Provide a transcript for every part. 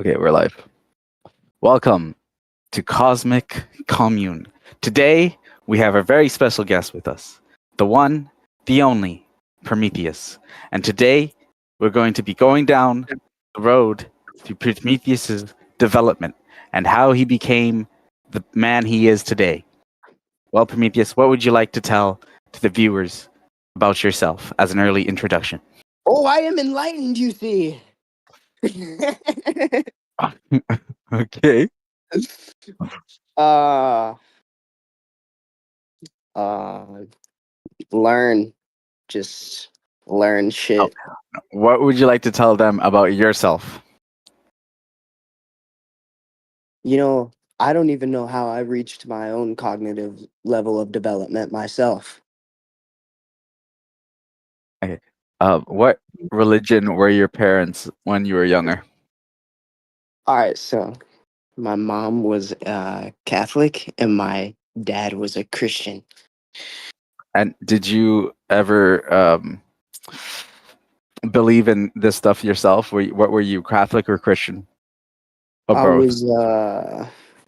Okay, we're live. Welcome to Cosmic Commune. Today, we have a very special guest with us, the one, the only, Prometheus. And today, we're going to be going down the road to Prometheus's development and how he became the man he is today. Well, Prometheus, what would you like to tell to the viewers about yourself as an early introduction? Oh, I am enlightened, you see. Okay. uh uh learn. Just learn shit. What would you like to tell them about yourself? You know, I don't even know how I reached my own cognitive level of development myself. Okay. What religion were your parents when you were younger? All right, so my mom was Catholic and my dad was a Christian. And did you ever believe in this stuff yourself? What were you, Catholic or Christian? Or I both? was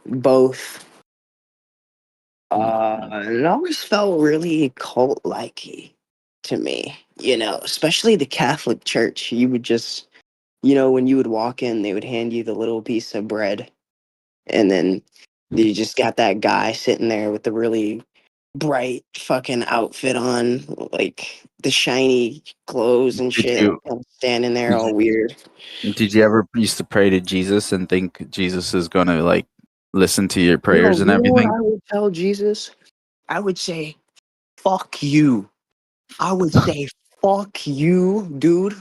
both. It always felt really cult-like to me, especially the Catholic Church. You would just, when you would walk in, they would hand you the little piece of bread, and then you just got that guy sitting there with the really bright fucking outfit on, like the shiny clothes and Did shit, you kind of standing there did all weird. did you ever used to pray to Jesus and think Jesus is gonna like listen to your Yo, prayers and you know what everything? I would tell Jesus? I would say, fuck you. I would say, fuck you, dude.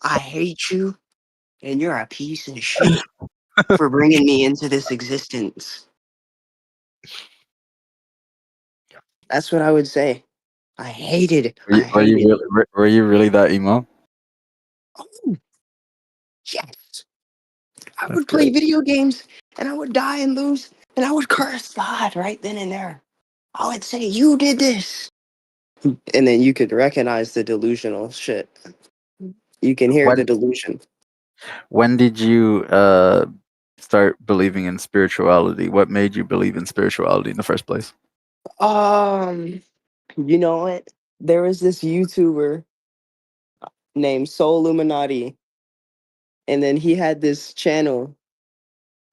I hate you, and you're a piece of shit for bringing me into this existence. That's what I would say. I hated. Were I you, were you hated. really were you really that emo? Oh, yes. I That's would play great. video games, and I would die and lose, and I would curse God right then and there. I would say, "You did this," and then you could recognize the delusional shit. You can hear the When delusion. when did you start believing in spirituality? What made you believe in spirituality in the first place? Um, you know what? There was this YouTuber named Soul Illuminati, and then he had this channel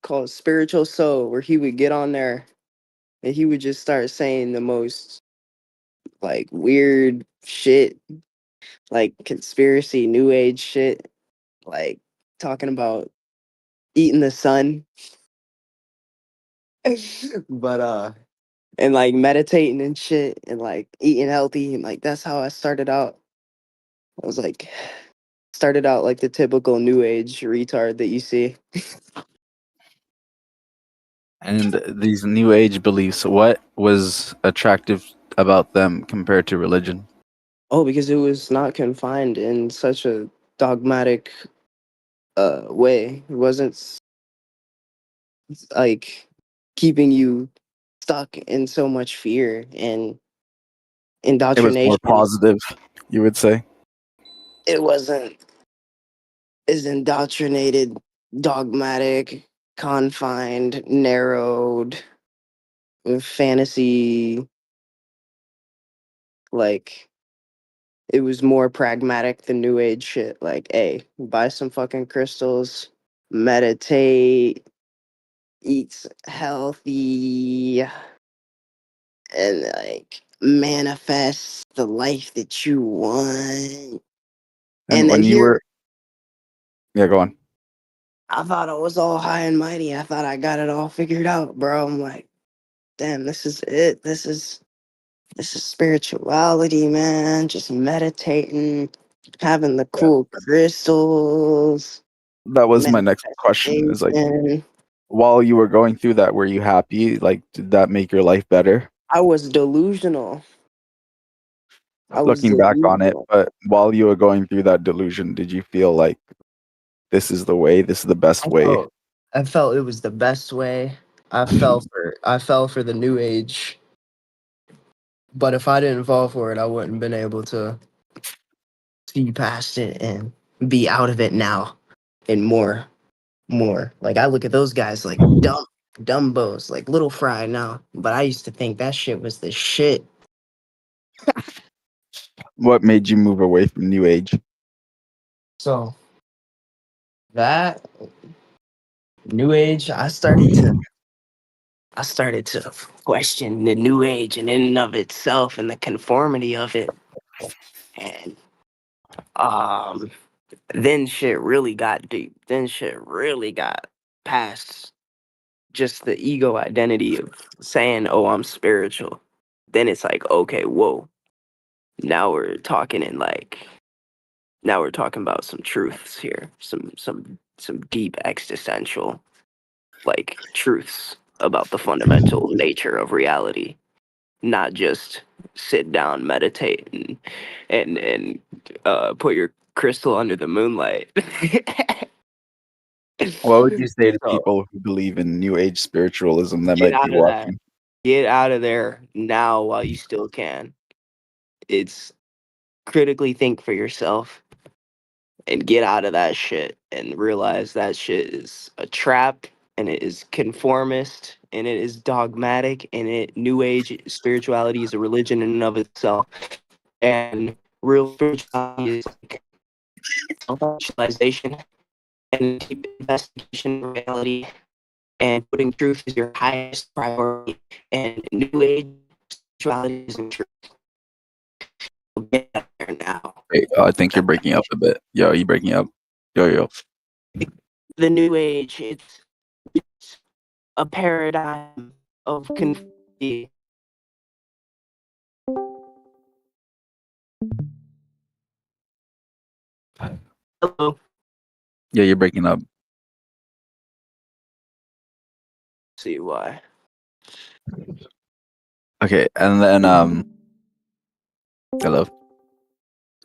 called Spiritual Soul where he would get on there and he would just start saying the most like weird shit, like conspiracy, new age shit, like talking about eating the sun. but and like meditating and shit and like eating healthy, and like that's how I started out. I was like started out like the typical new age retard that you see. And these new age beliefs, what was attractive about them compared to religion? Oh, because it was not confined in such a dogmatic way. It wasn't like keeping you stuck in so much fear and It was more indoctrination. positive, you would say. It wasn't as indoctrinated, dogmatic, confined, narrowed, fantasy. Like it was more pragmatic than new age shit. Like, hey, buy some fucking crystals, meditate, eat healthy, and like manifest the life that you want. And And then when you here, were, yeah, go on. I thought I was all high and mighty. I thought I got it all figured out, bro. I'm like, damn, this is it. This is spirituality, man. Just meditating, having the Yeah. cool crystals, That was my next question is like, manifestation. while you were going through that, were you happy? Like, did that make your life better? I was delusional. I was Looking back on it, delusional. but while you were going through that delusion, did you feel like this is the way, this is the best I way? felt I felt it was the best way. I fell for the new age. But if I didn't fall for it, I wouldn't have been able to see past it and be out of it now and more. more. Like I look at those guys like dumbos, like Little Fry now. But I used to think that shit was the shit. What made you move away from New Age? So that New Age, I started to question the New Age and in and of itself and the conformity of it. And um then shit really got deep. Then shit really got past just the ego identity of saying, "Oh, I'm spiritual." Then it's like, okay, whoa. Now we're talking in like now we're talking about some truths here. Some deep existential like truths about the fundamental nature of reality. Not just sit down, meditate and put your crystal under the moonlight. What would you say to So people who believe in New Age spiritualism that get might be out of that. watching? Get out of there now while you still can. It's critically think for yourself and get out of that shit and realize that shit is a trap and it is conformist and it is dogmatic and it new age spirituality is a religion in and of itself and real spirituality is like self-actualization and deep investigation of reality and putting truth as your highest priority and new age spirituality isn't true. Get out there now. Wait, I think you're breaking up a bit. Yo, you breaking up? Yo. The new age, it's a paradigm of conformity. Hello. Yeah, you're breaking up. See why. Okay, and then hello.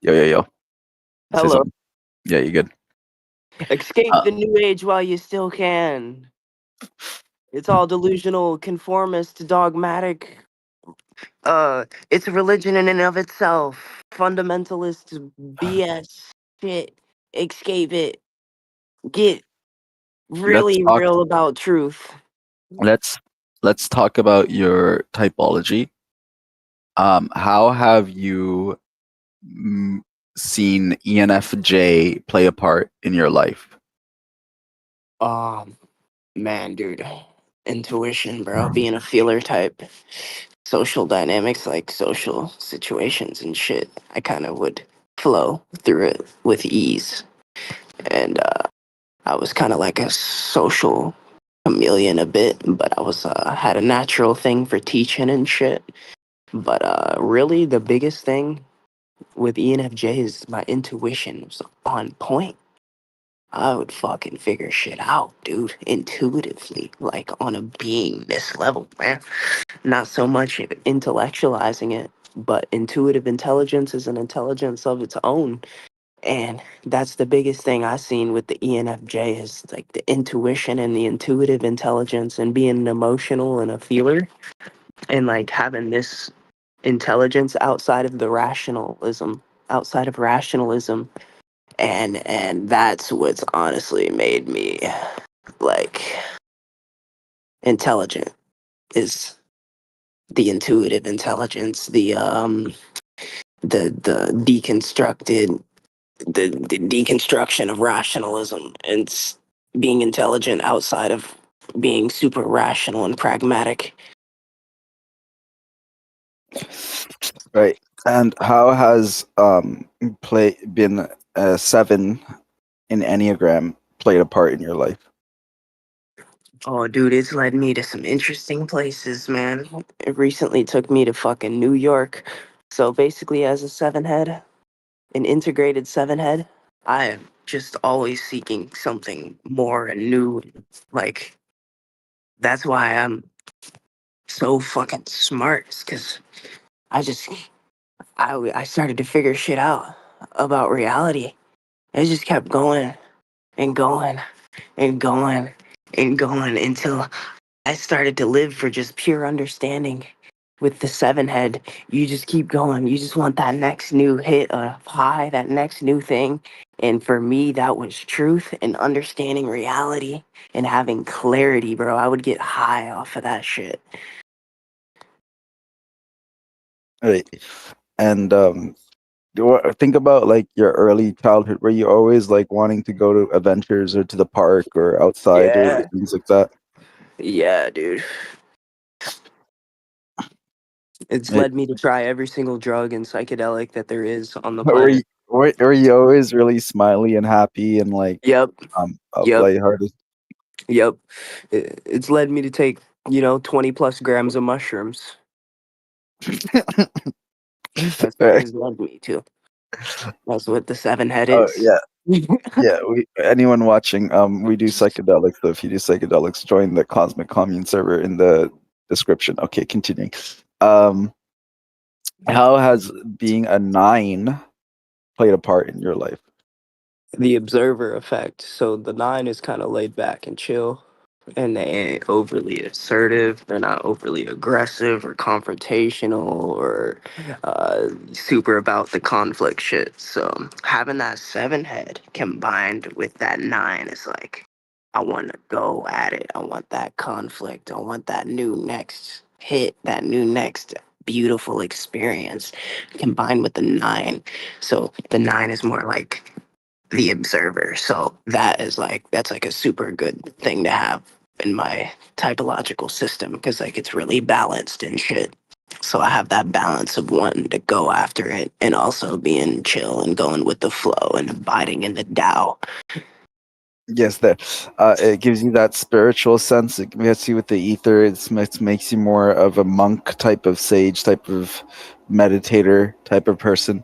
Yo. Say Hello. something. Yeah, you good? Escape Uh, the new age while you still can. It's all delusional, conformist, dogmatic. It's a religion in and of itself. Fundamentalist BS shit. Escape it. Get let's really talk. real about truth. Let's talk about your typology. How have you mm, seen ENFJ play a part in your life? Um, man, dude. Intuition, bro. Being a feeler type. Social dynamics, like social situations and shit. I kind of would flow through it with ease. And I was kind of like a social chameleon a bit, but I was had a natural thing for teaching and shit. But really, the biggest thing with ENFJ is my intuition was on point. I would fucking figure shit out, dude, intuitively, like on a beingness level, man. Not so much intellectualizing it, but intuitive intelligence is an intelligence of its own. And that's the biggest thing I've seen with the ENFJ is like the intuition and the intuitive intelligence and being an emotional and a feeler and like having this intelligence outside of rationalism and that's what's honestly made me like intelligent is the intuitive intelligence, the deconstructed the deconstruction of rationalism and being intelligent outside of being super rational and pragmatic. Right. And how has play been a 7 in Enneagram played a part in your life? Oh, dude, it's led me to some interesting places, man. It recently took me to fucking New York. So basically, as a seven head, an integrated seven head, I am just always seeking something more and new. Like, that's why I'm so fucking smart, because I just, I started to figure shit out about reality. I just kept going and going and going and going until I started to live for just pure understanding. With the seven head, you just keep going. You just want that next new hit of high, that next new thing. And for me, that was truth and understanding reality and having clarity, bro. I would get high off of that shit. Right. And think about like your early childhood. Were you always like wanting to go to adventures or to the park or outside or Yeah. things like that? Yeah, dude. It's Right. led me to try every single drug and psychedelic that there is on the But Were you planet. were you always really smiley and happy and like Yep. Yep. lighthearted? Yep. It's led me to take, 20 plus grams of mushrooms. That's what Right. it's led me to. That's what the seven head Oh is. yeah. Yeah, anyone watching, we do psychedelics. So if you do psychedelics, join the Cosmic Commune server in the description. Okay, continuing. Um, how has being a nine played a part in your life? The observer effect. So the nine is kind of laid back and chill, and they ain't overly assertive. They're not overly aggressive or confrontational or super about the conflict shit. So having that seven head combined with that nine is like, I want to go at it. I want that conflict. I want that new next hit, that new next beautiful experience combined with the nine. So the nine is more like the observer. So that's like a super good thing to have in my typological system because like it's really balanced and shit. So I have that balance of wanting to go after it and also being chill and going with the flow and abiding in the Tao. Yes, that it gives you that spiritual sense. It gets you with the ether. It makes you more of a monk type of sage, type of meditator, type of person.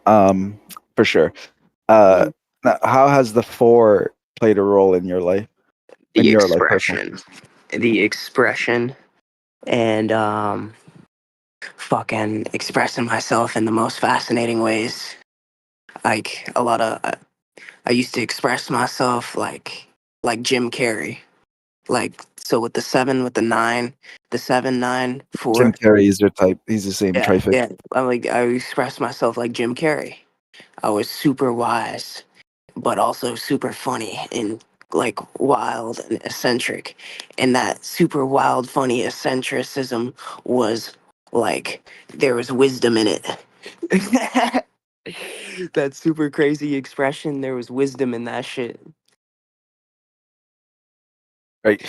Um, for sure. Uh, Mhm. now, how has the four played a role in your life? In The your life, personally? expression, the expression, and fucking expressing myself in the most fascinating ways. Like a lot of, I used to express myself like Jim Carrey. Like so with the seven, with the nine, the seven, nine, Jim four. Carrey is your type. He's the same Yeah, trifecta. yeah. I expressed myself like Jim Carrey. I was super wise, but also super funny and like wild and eccentric. And that super wild, funny eccentricism was like there was wisdom in it. That super crazy expression, there was wisdom in that shit. Right.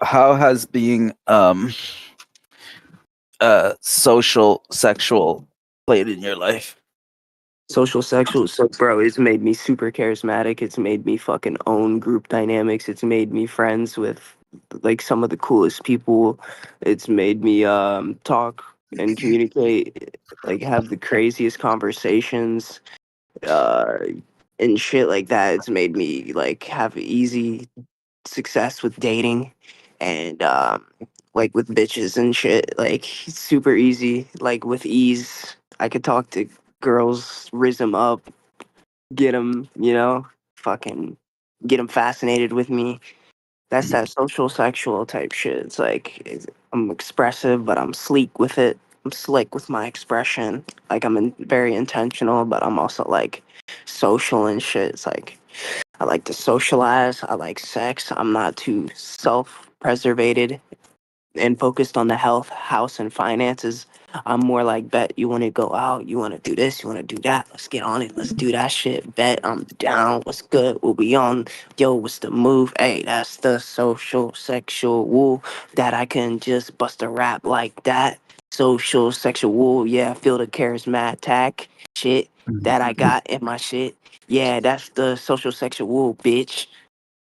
How has being social sexual played in your life? Social sexual, so bro, it's made me super charismatic. It's made me fucking own group dynamics. It's made me friends with like some of the coolest people. It's made me talk and communicate, like have the craziest conversations, uh and shit like that. It's made me like have easy success with dating and like with bitches and shit. Like super easy, like with ease. I could talk to girls, riz them up, get them, fucking get them fascinated with me. That's that social sexual type shit. I'm expressive, but I'm sleek with it. I'm slick with my expression. Like very intentional, but I'm also like social and shit. It's like I like to socialize. I like sex. I'm not too self-preservated and focused on the health, house, and finances. I'm more like, bet you want to go out, you want to do this, you want to do that. Let's get on it. Let's do that shit. Bet I'm down. What's good? We'll be on. Yo, what's the move? Hey, that's the social sexual woo that I can just bust a rap like that. Social sexual woo. Yeah, I feel the charismatic shit that I got in my shit. Yeah, that's the social sexual woo, bitch.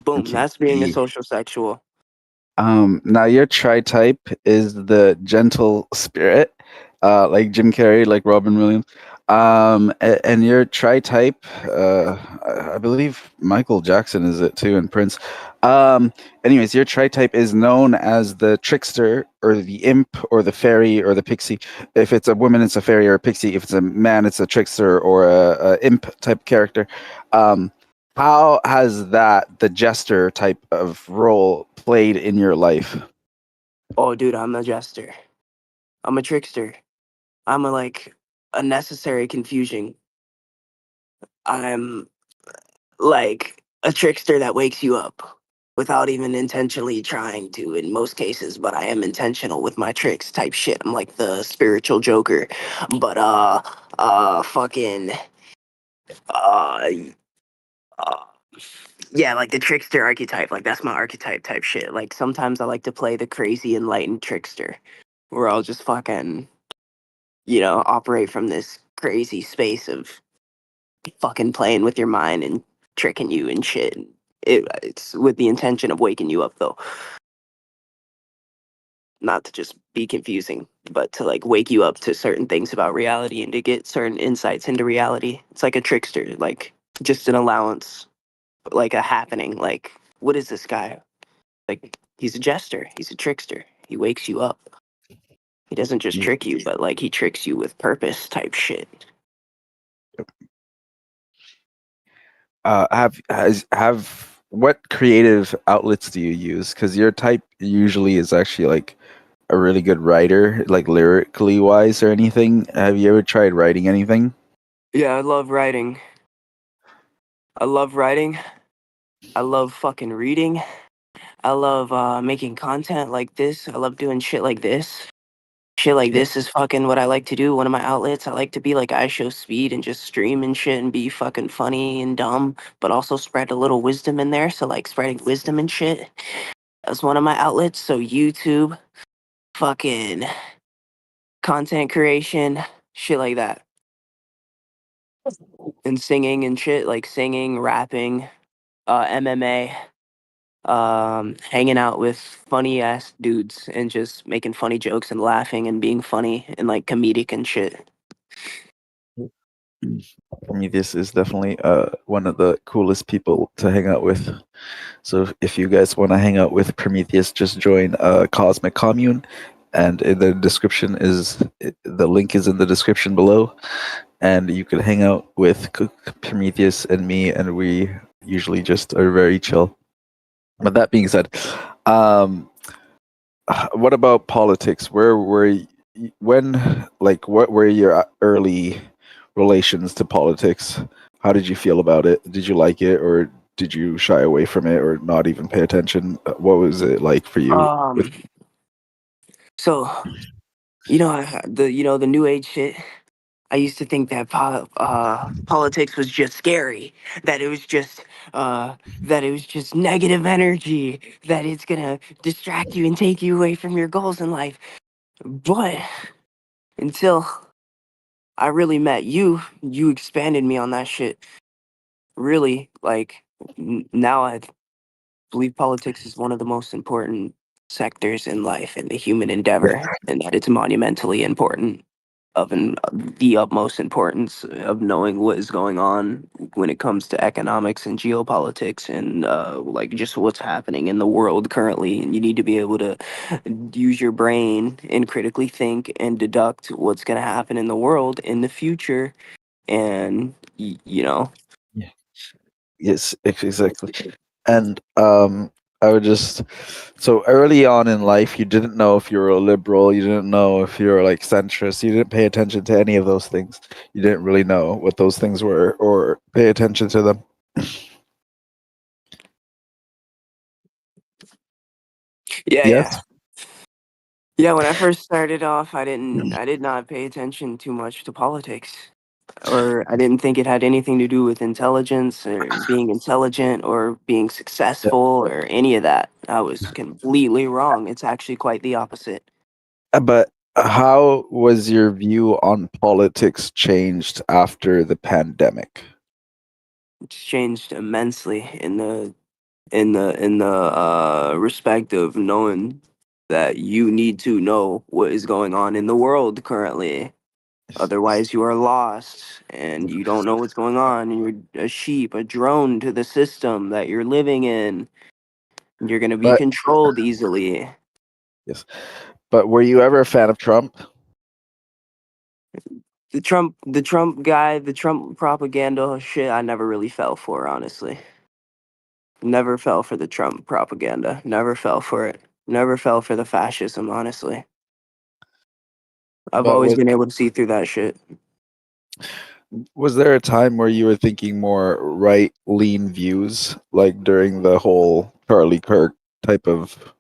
Boom. Okay. That's being a social sexual. Now your tri type is the gentle spirit, like Jim Carrey, like Robin Williams. And your tri type, I believe Michael Jackson is it too, and Prince. Anyways, your tri type is known as the trickster or the imp or the fairy or the pixie. If it's a woman, it's a fairy or a pixie. If it's a man, it's a trickster or a imp type character. Um, how has the jester type of role played in your life? Oh, dude, I'm a jester. I'm a trickster. I'm a necessary confusion. I'm like a trickster that wakes you up without even intentionally trying to in most cases, but I am intentional with my tricks type shit. I'm like the spiritual Joker. But fucking uh uh yeah, like the trickster archetype, like that's my archetype type shit. Like sometimes I like to play the crazy enlightened trickster where I'll just fucking, operate from this crazy space of fucking playing with your mind and tricking you and shit. It's with the intention of waking you up though, not to just be confusing, but to like wake you up to certain things about reality and to get certain insights into reality. It's like a trickster, like just an allowance, like a happening. Like, what is this guy? Like, he's a jester, he's a trickster. He wakes you up. He doesn't just Yeah. trick you, but like he tricks you with purpose type shit. Have what creative outlets do you use? Because your type usually is actually like a really good writer, like lyrically wise or anything. Have you ever tried writing anything? Yeah, I love writing. I love writing. I love fucking reading. I love making content like this. I love doing shit like this. Shit like Yeah. this is fucking what I like to do. One of my outlets. I like to be like I show speed and just stream and shit and be fucking funny and dumb, but also spread a little wisdom in there. So like spreading wisdom and shit. That's one of my outlets. So YouTube, fucking content creation, shit like that. And singing and shit, like singing, rapping, MMA, hanging out with funny ass dudes and just making funny jokes and laughing and being funny and like comedic and shit. For me, this is definitely one of the coolest people to hang out with. So if you guys want to hang out with Prometheus, just join Cosmic Commune, and in the description is the link is in the description below, and you can hang out with Prometheus and me, and we usually just are very chill. But that being said, um, what about politics? Where were when like what were your early relations to politics? How did you feel about it? Did you like it, or did you shy away from it, or not even pay attention? What was it like for you? With Um, so the new age shit. I used to think that politics was just scary, that it was just that it was just negative energy, that it's gonna distract you and take you away from your goals in life. But until I really met you, you expanded me on that shit. Really, like now I believe politics is one of the most important sectors in life and the human endeavor, and that it's monumentally important of the utmost importance of knowing what is going on when it comes to economics and geopolitics and like just what's happening in the world currently. And you need to be able to use your brain and critically think and deduct what's going to happen in the world in the future. And Yeah. Yes, exactly. And I would just so early on in life, you didn't know if you were a liberal, you didn't know if you were like centrist, you didn't pay attention to any of those things. You didn't really know what those things were or pay attention to them. yeah, Yes. yeah. Yeah, when I first started off, I did not pay attention too much to politics. Or I didn't think it had anything to do with intelligence or being intelligent or being Yeah. successful or any of that. I was completely wrong. It's actually quite the opposite. But how was your view on politics changed after the pandemic? It's changed immensely in the respect of knowing that you need to know what is going on in the world currently. Otherwise, you are lost and you don't know what's going on, and you're a sheep, a drone to the system that you're living in. You're going to be But controlled easily. yes. But were you ever a fan of Trump? The Trump guy, the Trump propaganda shit, I never really fell for, honestly. Never fell for the Trump propaganda. Never fell for it. Never fell for the fascism, honestly. I've But always what been able to see through that shit. Was there a time where you were thinking more right lean views, like during the whole Charlie Kirk type of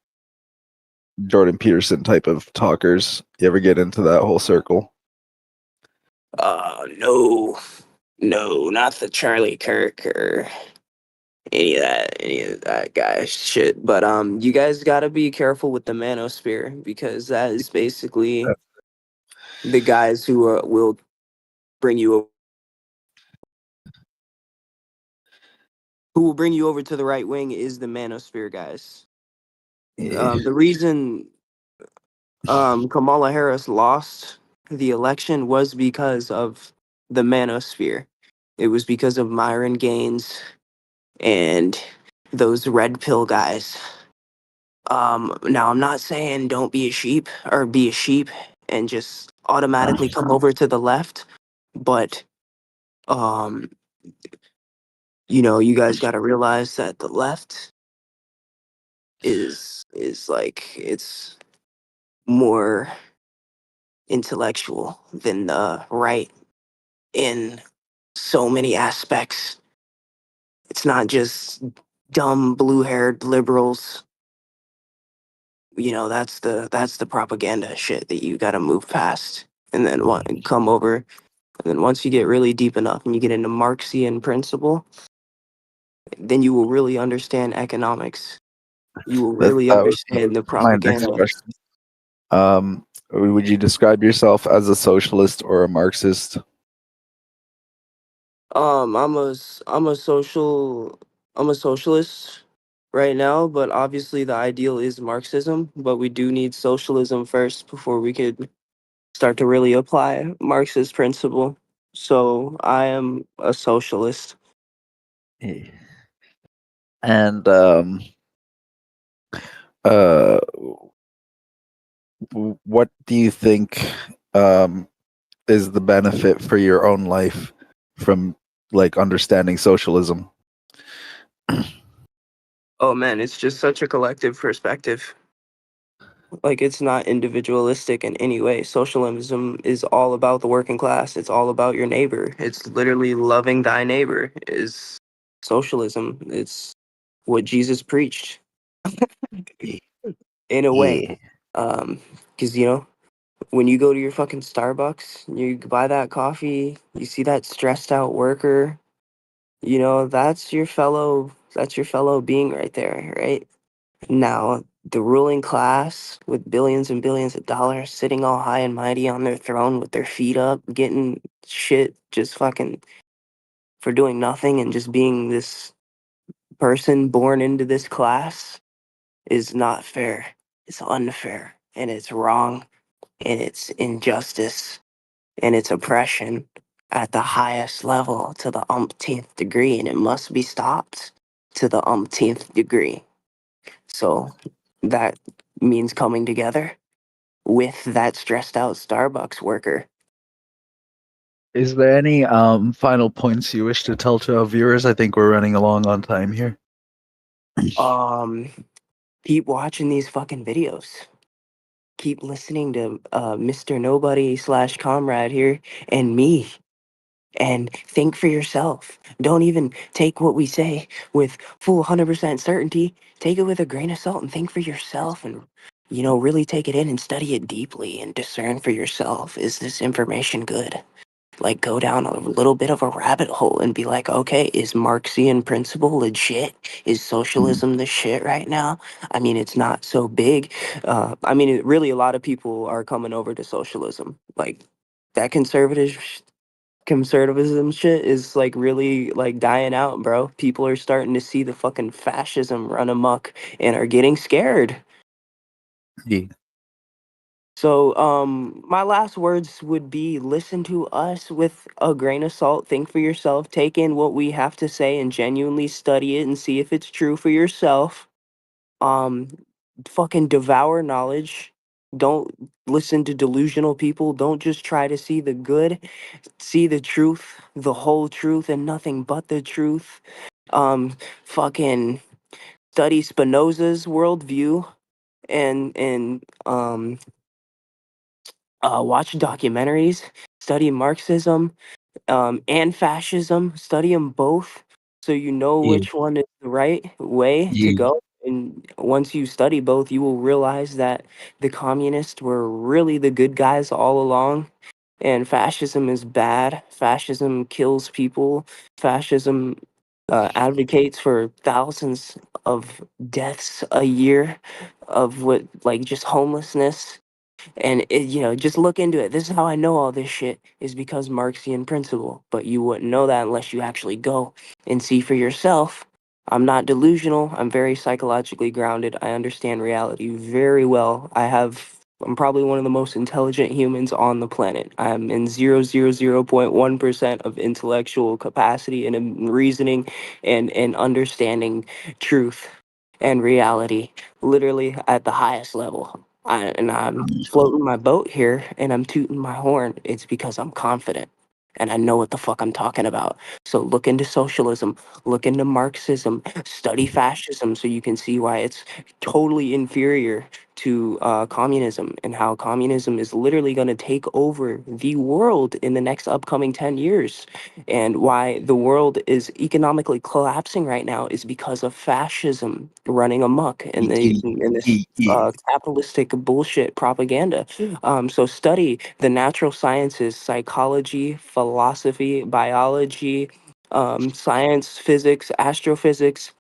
Jordan Peterson type of talkers? You ever get into that whole circle? No, no, not the Charlie Kirk or any of that guy shit. But you guys gotta be careful with the manosphere because that is basically the guys who will bring you who will bring you over to the right wing is the manosphere guys. Yeah. The reason Kamala Harris lost the election was because of the manosphere. It was because of Myron Gaines and those red pill guys. Now I'm not saying don't be a sheep or be a sheep and just automatically come over to the left, but um, you guys got to realize that the left is like it's more intellectual than the right in so many aspects. It's not just dumb blue-haired liberals. That's the propaganda shit that you got to move past and then come over. And then once you get really deep enough and you get into Marxian principle, then you will really understand economics. You will That really that was understand the my next propaganda. question. Would you describe yourself as a socialist or a Marxist? I'm a socialist right now, but obviously the ideal is Marxism, but we do need socialism first before we could start to really apply Marxist principle. So I am a socialist. Yeah. And uh, what do you think um, is the benefit for your own life from like understanding socialism? Oh man, it's just such a collective perspective. Like it's not individualistic in any way. Socialism is all about the working class. It's all about your neighbor. It's literally loving thy neighbor is socialism. It's what Jesus preached in a way. Yeah. Um, because when you go to your fucking Starbucks, you buy that coffee, you see that stressed out worker, that's your fellow being right there, right? Now, the ruling class with billions and billions of dollars sitting all high and mighty on their throne with their feet up, getting shit just fucking for doing nothing and just being this person born into this class is not fair. It's unfair and it's wrong and it's injustice and it's oppression at the highest level to the umpteenth degree and it must be stopped to the umpteenth degree. So that means coming together with that stressed out Starbucks worker. Is there any final points you wish to tell to our viewers? I think we're running along on time here. Um, keep watching these fucking videos. Keep listening to Mr. Nobody slash Comrade here and me. And think for yourself. Don't even take what we say with full 100% certainty. Take it with a grain of salt and think for yourself and, really take it in and study it deeply and discern for yourself. Is this information good? Like go down a little bit of a rabbit hole and be like, okay, is Marxian principle legit? Is socialism the shit right now? I mean, it's not so big. Really, a lot of people are coming over to socialism. Like that conservatism shit is like really like dying out, bro. People are starting to see the fucking fascism run amok and are getting scared. Yeah. So, my last words would be listen to us with a grain of salt, think for yourself, take in what we have to say and genuinely study it and see if it's true for yourself. Um, Fucking devour knowledge. Don't listen to delusional people. Don't just try to see the good, see the truth, the whole truth, and nothing but the truth. Um, Fucking study Spinoza's worldview and watch documentaries, study Marxism, and fascism. Study them both so you know Yeah. which one is the right way to Yeah. go. And once you study both, you will realize that the communists were really the good guys all along. And fascism is bad. Fascism kills people. Fascism advocates for thousands of deaths a year of what, like, just homelessness. And just look into it. This is how I know all this shit is because Marxian principle. But you wouldn't know that unless you actually go and see for yourself. I'm not delusional. I'm very psychologically grounded. I understand reality very well. I'm probably one of the most intelligent humans on the planet. I'm in 0.1% of intellectual capacity and in reasoning and understanding truth and reality, literally at the highest level. And I'm floating my boat here and I'm tooting my horn. It's because I'm confident and I know what the fuck I'm talking about. So look into socialism, look into Marxism, study fascism so you can see why it's totally inferior to communism and how communism is literally going to take over the world in the next upcoming 10 years. And why the world is economically collapsing right now is because of fascism running amok and this capitalistic bullshit propaganda. So study the natural sciences, psychology, philosophy, biology, science, physics, astrophysics,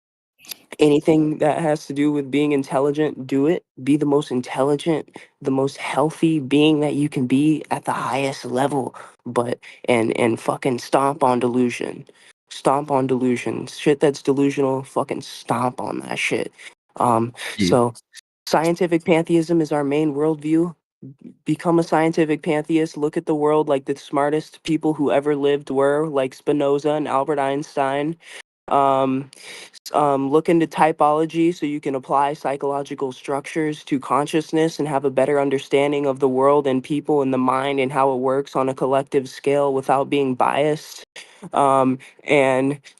anything that has to do with being intelligent, do it. Be the most intelligent, the most healthy being that you can be at the highest level. But and fucking stomp on delusion. Stomp on delusion. Shit that's delusional, fucking stomp on that shit. Yeah. So scientific pantheism is our main worldview. Become a scientific pantheist. Look at the world like the smartest people who ever lived were, like Spinoza and Albert Einstein. Um, look into typology so you can apply psychological structures to consciousness and have a better understanding of the world and people and the mind and how it works on a collective scale without being biased. And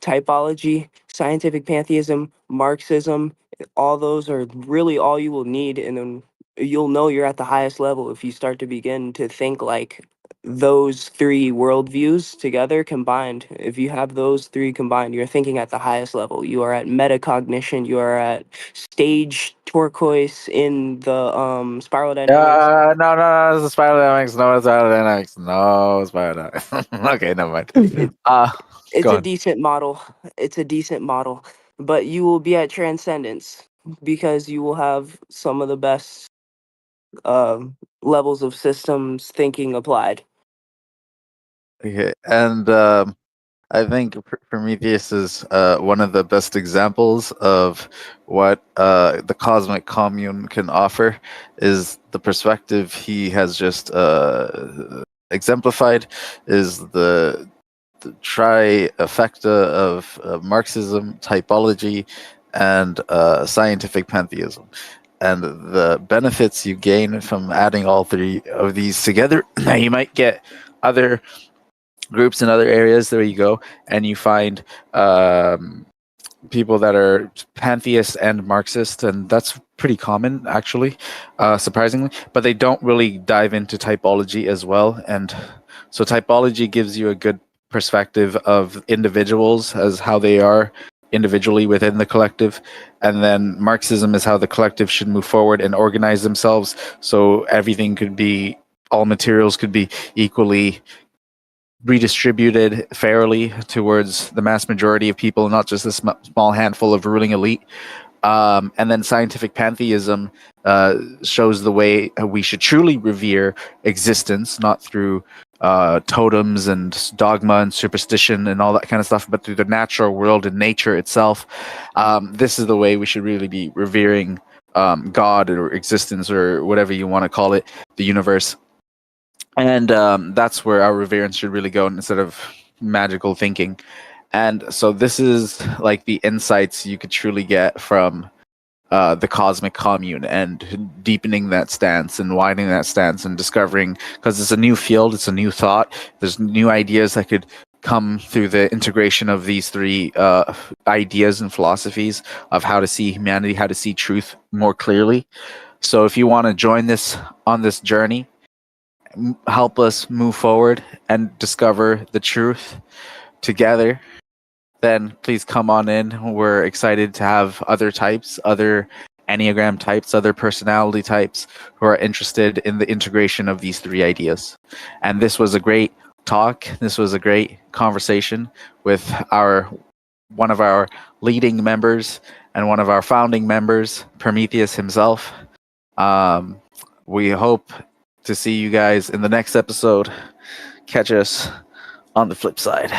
typology, scientific pantheism, Marxism, all those are really all you will need. And then you'll know you're at the highest level if you start to begin to think like those three worldviews together combined. If you have those three combined, you're thinking at the highest level. You are at metacognition. You are at stage turquoise in the spiral dynamics. No, it's a spiral dynamics. No, it's spiral dynamics. No, spiral dynamics. Okay, never mind. It, it's Go a on. decent model. It's a decent model, but you will be at transcendence because you will have some of the best levels of systems thinking applied. Okay, and I think Prometheus is one of the best examples of what the cosmic commune can offer. Is the perspective he has just exemplified is the trifecta of Marxism, typology, and scientific pantheism. And the benefits you gain from adding all three of these together, you might get other groups in other areas. There you go, and you find people that are pantheists and Marxist, and that's pretty common actually, surprisingly. But they don't really dive into typology as well, and so typology gives you a good perspective of individuals as how they are individually within the collective, and then Marxism is how the collective should move forward and organize themselves so everything could be all materials could be equally redistributed fairly towards the mass majority of people, not just a small handful of ruling elite. And then scientific pantheism shows the way we should truly revere existence, not through totems and dogma and superstition and all that kind of stuff, but through the natural world and nature itself. This is the way we should really be revering God or existence or whatever you want to call it, the universe. And that's where our reverence should really go instead of magical thinking. And so this is like the insights you could truly get from the cosmic commune and deepening that stance and widening that stance and discovering, because it's a new field, it's a new thought, there's new ideas that could come through the integration of these three ideas and philosophies of how to see humanity, how to see truth more clearly. So if you want to join this on this journey help us move forward and discover the truth together, then please come on in. We're excited to have other types, other Enneagram types, other personality types who are interested in the integration of these three ideas. And this was a great talk. This was a great conversation with one of our leading members and one of our founding members, Prometheus himself. We hope to see you guys in the next episode. Catch us on the flip side.